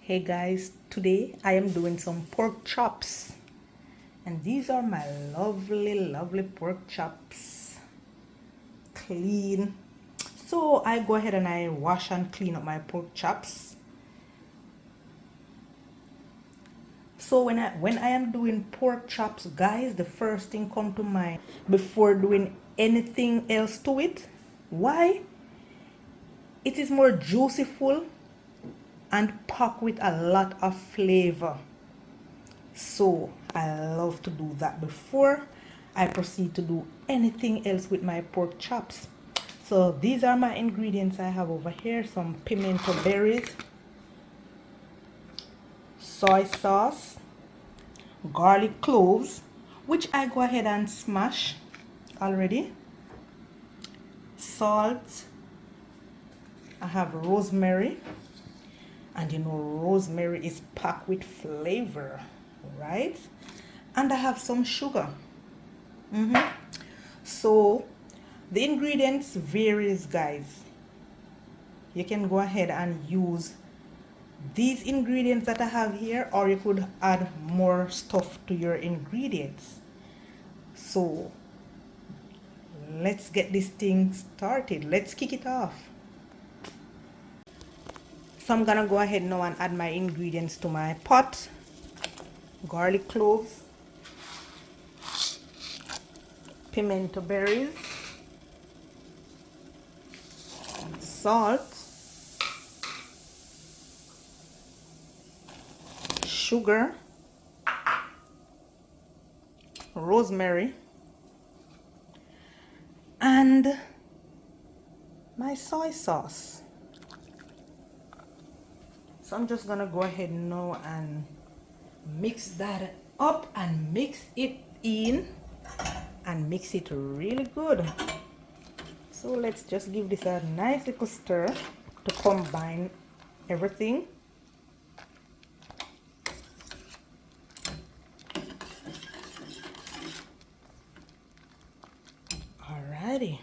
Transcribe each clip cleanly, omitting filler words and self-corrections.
Hey guys, today I am doing some pork chops, and these are my lovely pork chops, clean. So I go ahead and I wash and clean up my pork chops. So when I am doing pork chops, guys, the first thing come to mind before doing anything else to it. Why? It is more juicyful and packed with a lot of flavor. So I love to do that before I proceed to do anything else with my pork chops. So these are my ingredients I have over here: some pimento berries, soy sauce, garlic cloves, which I go ahead and smash already, salt, I have rosemary, and you know rosemary is packed with flavor, right? And I have some sugar. So the ingredients varies, guys. You can go ahead and use these ingredients that I have here, or you could add more stuff to your ingredients. So let's get this thing started. Let's kick it off. So I'm gonna go ahead now and add my ingredients to my pot: garlic cloves, pimento berries, salt, sugar, rosemary, and my soy sauce. So I'm just gonna go ahead now and mix that up and mix it in and mix it really good. So let's just give this a nice little stir to combine everything. Alrighty.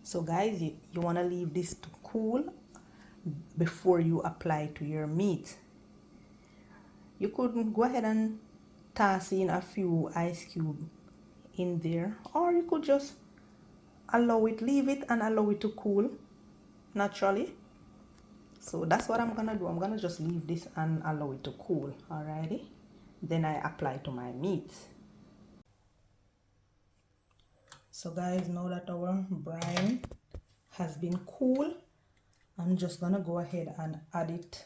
So guys, you want to leave this to cool before you apply to your meat. You could go ahead and toss in a few ice cubes in there, or you could just leave it and allow it to cool naturally. So that's what I'm gonna do. I'm gonna just leave this and allow it to cool. Alrighty, then I apply to my meat. So guys, now that our brine has been cool, I'm just gonna go ahead and add it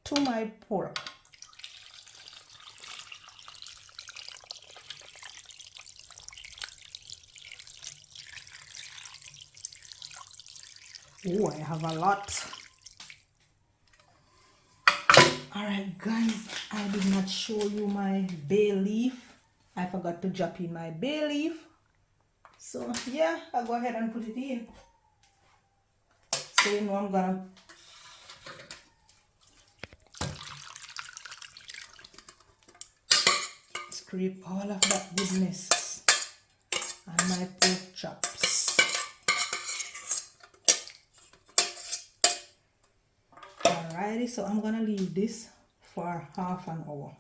to my pork. Oh, I have a lot. Alright guys, I did not show you my bay leaf. I forgot to drop in my bay leaf. So yeah, I'll go ahead and put it in. So you know I'm gonna scrape all of that goodness on my pork chops. Alrighty, so I'm gonna leave this for half an hour.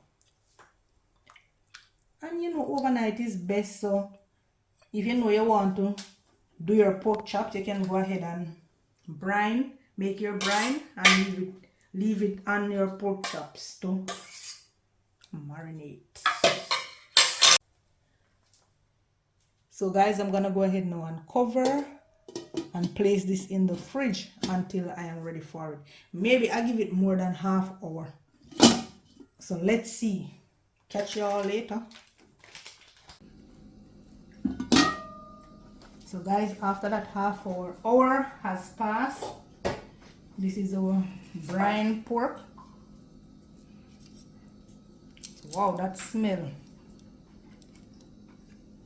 And you know, overnight is best, so if you know you want to do your pork chops, you can go ahead and make your brine and leave it on your pork chops to marinate. So guys, I'm gonna go ahead now and cover and place this in the fridge until I am ready for it. Maybe I give it more than half hour. So let's see. Catch you all later. So guys, after that half hour has passed, this is our brine pork. Wow, that smell.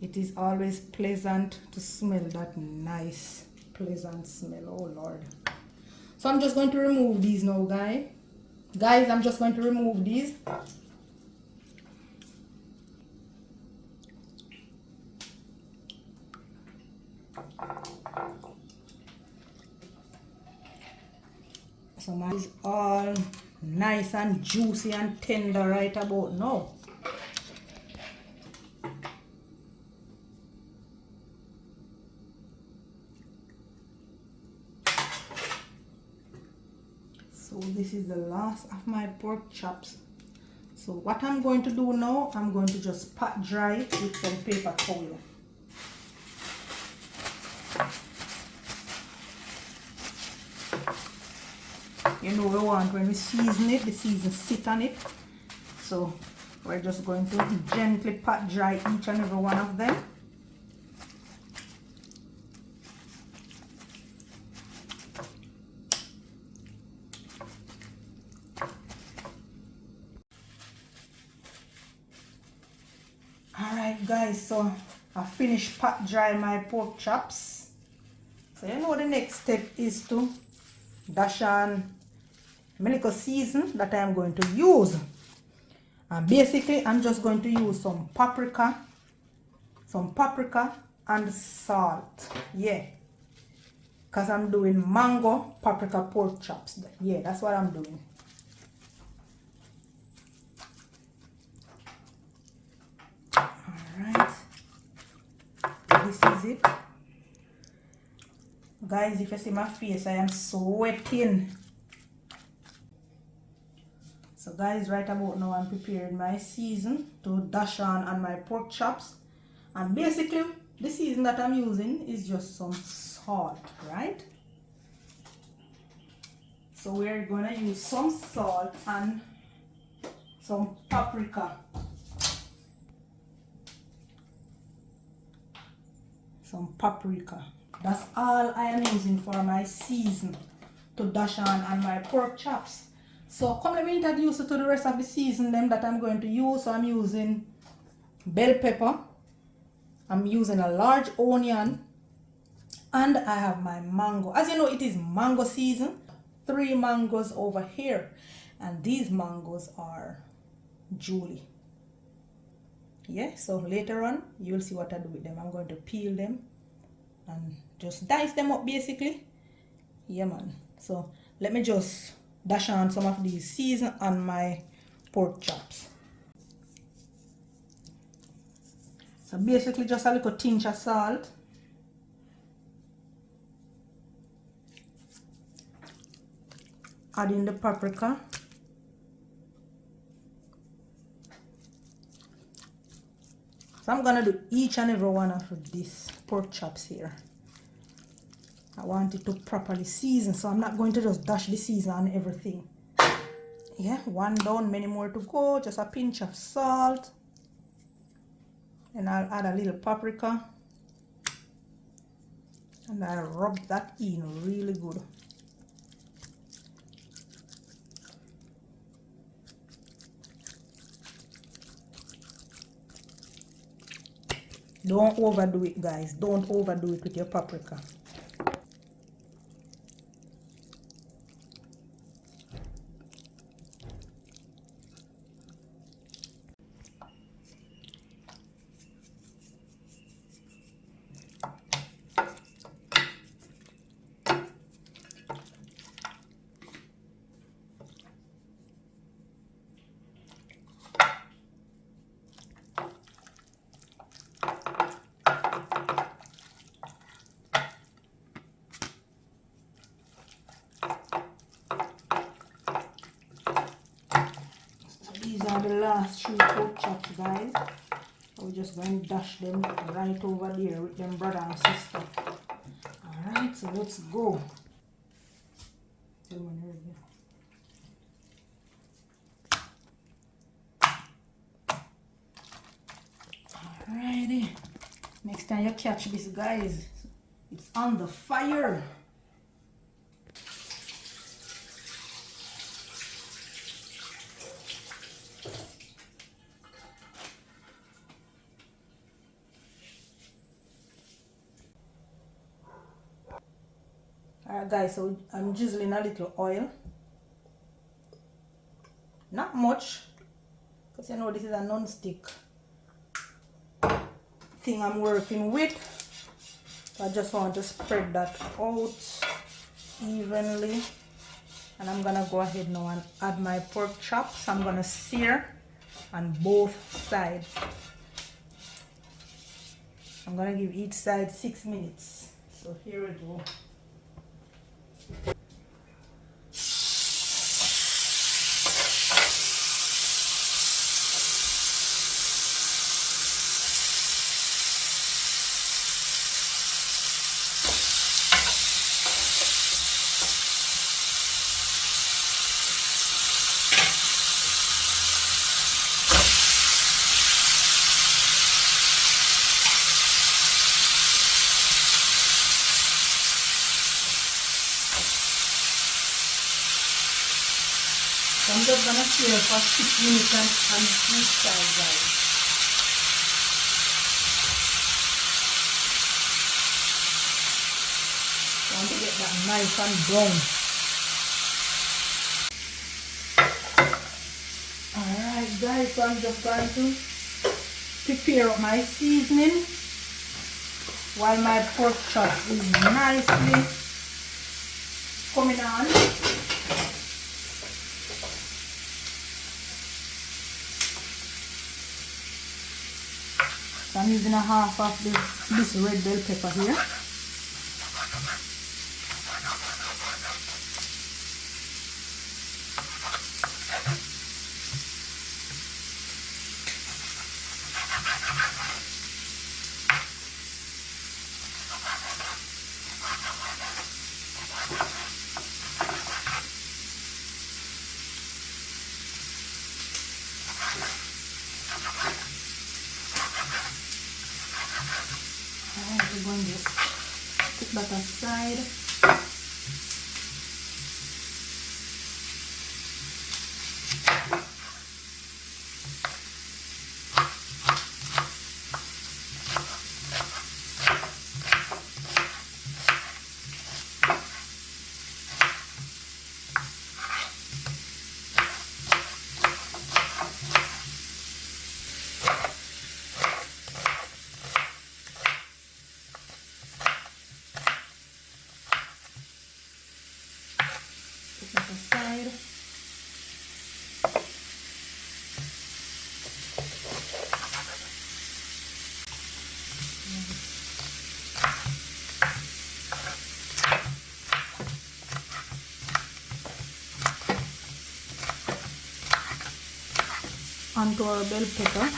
It is always pleasant to smell that nice, pleasant smell. Oh Lord. So I'm just going to remove these now, guys. Guys, I'm just going to remove these. So mine is all nice and juicy and tender right about now. So this is the last of my pork chops. So what I'm going to do now, I'm going to just pat dry it with some paper towel. You know we want when we season it, the season sit on it. So we're just going to gently pat dry each and every one of them. Alright guys, so I finished pat dry my pork chops. So you know the next step is to dash on my little season that I am going to use. And basically I'm just going to use some paprika and salt. Yeah. Because I'm doing mango paprika pork chops. Yeah, that's what I'm doing. Alright. This is it. Guys, if you see my face, I am sweating. So guys, right about now I'm preparing my season to dash on my pork chops. And basically, the season that I'm using is just some salt, right? So we're gonna use some salt and some paprika. Some paprika. That's all I am using for my season to dash on my pork chops. So come let me introduce you to the rest of the season them that I'm going to use. So I'm using bell pepper. I'm using a large onion. And I have my mango. As you know, it is mango season. 3 mangoes over here. And these mangoes are Julie. Yeah, so later on, you'll see what I do with them. I'm going to peel them and just dice them up basically. Yeah, man. So let me just dash on some of these season on my pork chops. So basically just a little tinge of salt. Add in the paprika. So I'm gonna do each and every one of these pork chops here. I want it to properly season, so I'm not going to just dash the season on everything. Yeah, one down, many more to go. Just a pinch of salt. And I'll add a little paprika. And I'll rub that in really good. Don't overdo it, guys. Don't overdo it with your paprika. These are the last 3 pork chops, guys. We're just going to dash them right over there with them brother and sister. Alright, so let's go. Alrighty. Next time you catch this, guys, it's on the fire. Alright guys, so I'm drizzling a little oil. Not much, because you know this is a non-stick thing I'm working with. So I just want to spread that out evenly. And I'm gonna go ahead now and add my pork chops. I'm gonna sear on both sides. I'm gonna give each side 6 minutes. So here we go. So I'm just gonna sear for 6 minutes on each side, guys. I want to get that nice and brown. Alright guys, so I'm just going to prepare up my seasoning while my pork chop is nicely coming on. So I'm using a half of this red bell pepper here. Alright, we're going to just put that aside. Put that aside. Onto our bell pepper.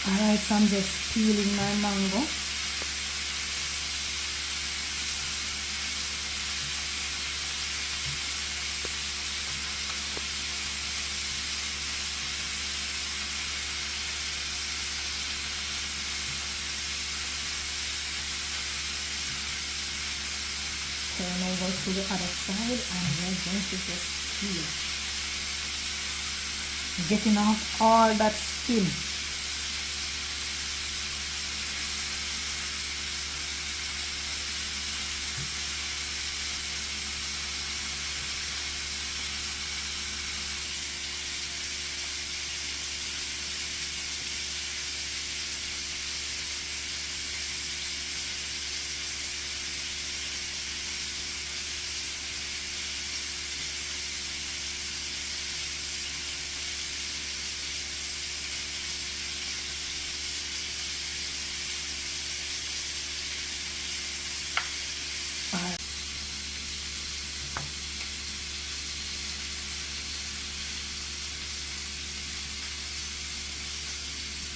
Alright, so I'm just peeling my mango. Turn over to the other side and we're going to just peel. Getting off all that skin.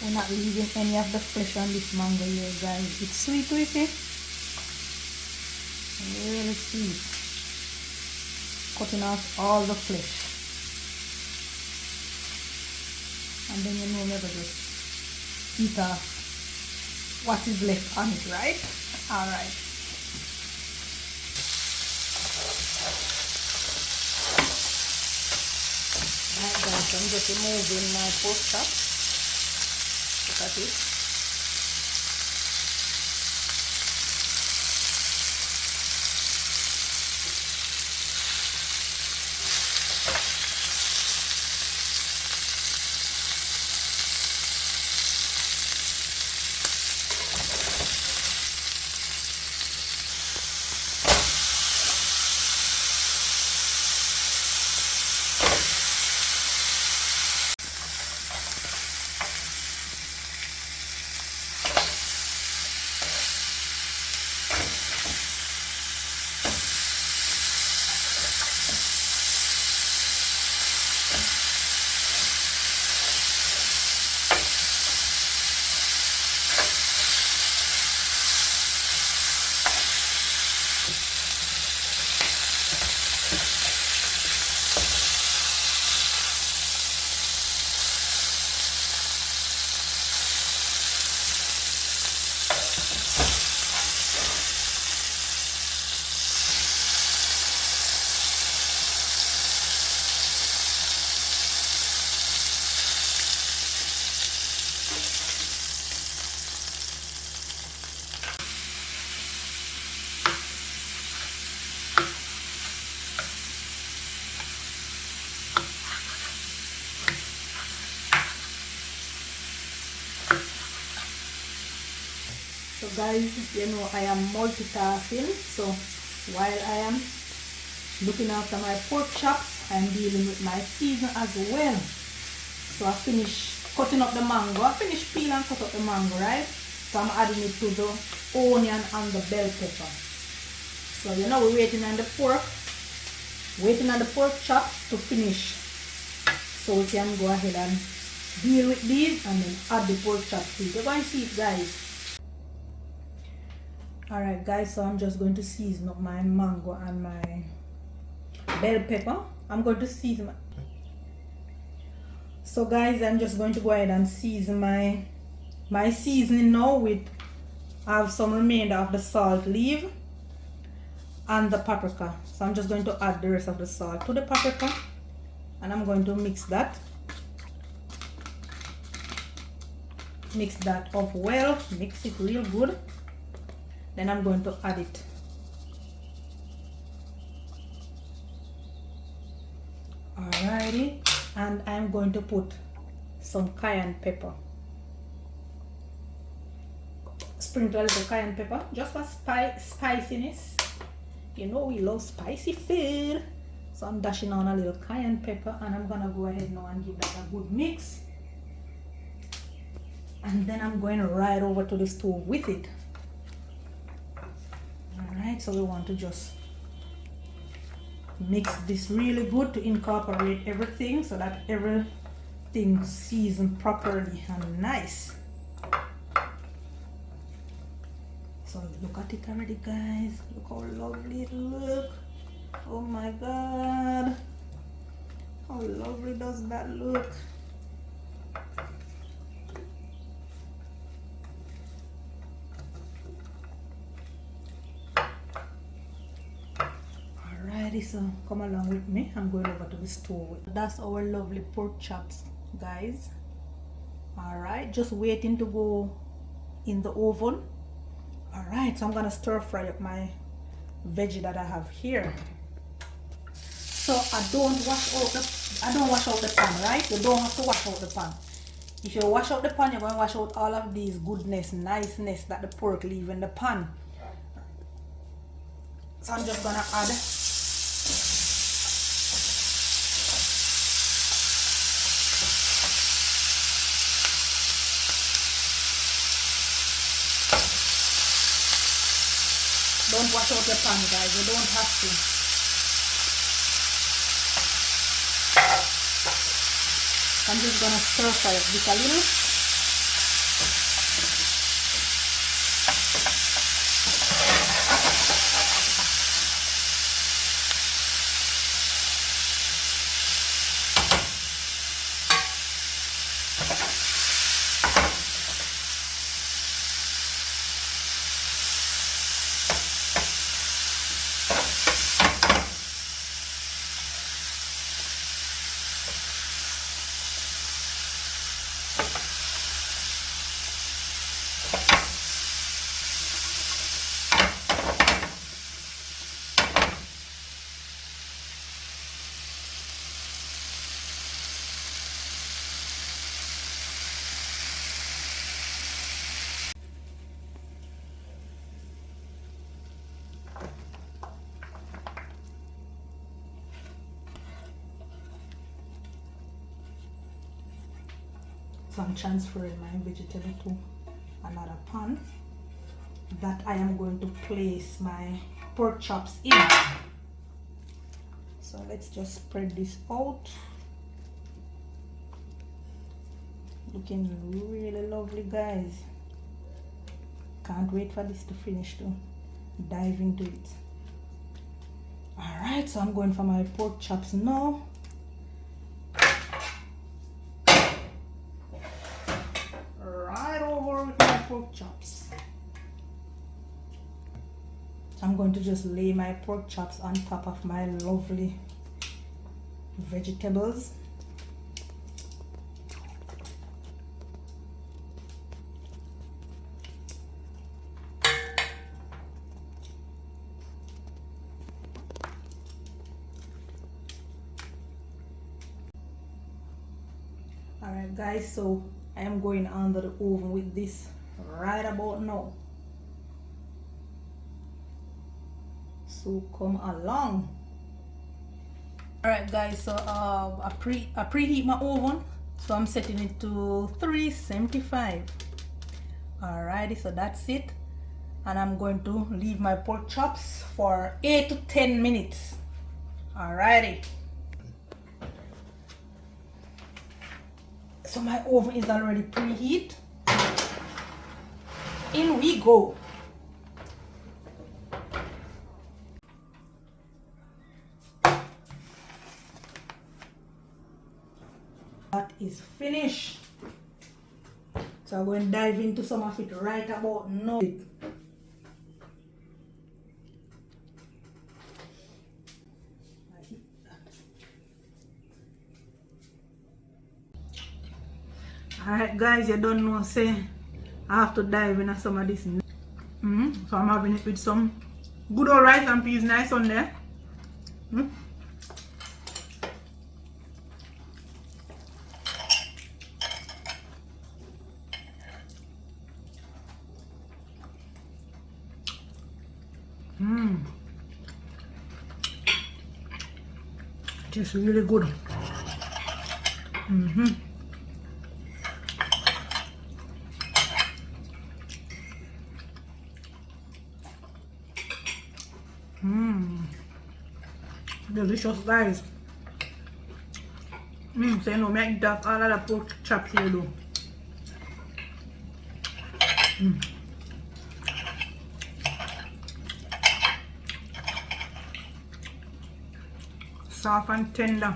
We're not leaving any of the flesh on this mango here, guys. It's sweet with it. Really sweet. Cutting off all the flesh. And then you know never just eat off what is left on it, right? Alright. Alright guys, I'm just removing my pork chop. Look at it. So guys, you know I am multitasking, so while I am looking after my pork chops, I'm dealing with my season as well. So I finished cutting up the mango. I finished peel and cut up the mango, right? So I'm adding it to the onion and the bell pepper. So you know we're waiting on the pork chops to finish, so we can go ahead and deal with these and then add the pork chops to it. You're going to see it, guys. Alright guys, so I'm just going to season up my mango and my bell pepper. I'm going to season so guys, I'm just going to go ahead and season my seasoning now with, I have some remainder of the salt leaf and the paprika. So I'm just going to add the rest of the salt to the paprika and I'm going to mix that up well, mix it real good. Then I'm going to add it. Alrighty, and I'm going to put some cayenne pepper. Sprinkle a little cayenne pepper just for spiciness. You know we love spicy food. So I'm dashing on a little cayenne pepper and I'm gonna go ahead now and give that a good mix. And then I'm going right over to the stove with it. Alright, so we want to just mix this really good to incorporate everything so that everything seasoned properly and nice. So look at it already, guys. Look how lovely it looks. Oh my god, how lovely does that look. Alrighty, so come along with me. I'm going over to the stove. That's our lovely pork chops, guys. Alright, just waiting to go in the oven. Alright, so I'm gonna stir fry up my veggie that I have here. So I don't wash out the pan, right? You don't have to wash out the pan. If you wash out the pan, you're going to wash out all of these goodness, niceness that the pork leave in the pan. So I'm just gonna add don't wash out the pan, guys. You don't have to. I'm just gonna stir fry this a little. So I'm transferring my vegetable to another pan that I am going to place my pork chops in. So let's just spread this out. Looking really lovely, guys. Can't wait for this to finish to dive into it. Alright, so I'm going for my pork chops now. Right over with my pork chops. So I'm going to just lay my pork chops on top of my lovely vegetables. Alright guys, so I am going under the oven with this right about now. So come along. Alright guys, so I preheat my oven. So I'm setting it to 375. Alrighty, so that's it. And I'm going to leave my pork chops for 8 to 10 minutes. Alrighty. So my oven is already preheat. In we go. That is finished. So I'm going to dive into some of it right about now. Alright guys, you don't know, say I have to dive into some of this. So I'm having it with some good old rice and peas, nice on there. Tastes really good. Delicious, guys. So you know, me eat off all of the pork chops here though. Soft and tender.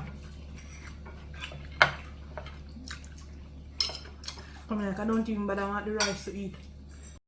Come like I don't even bother want the rice to eat.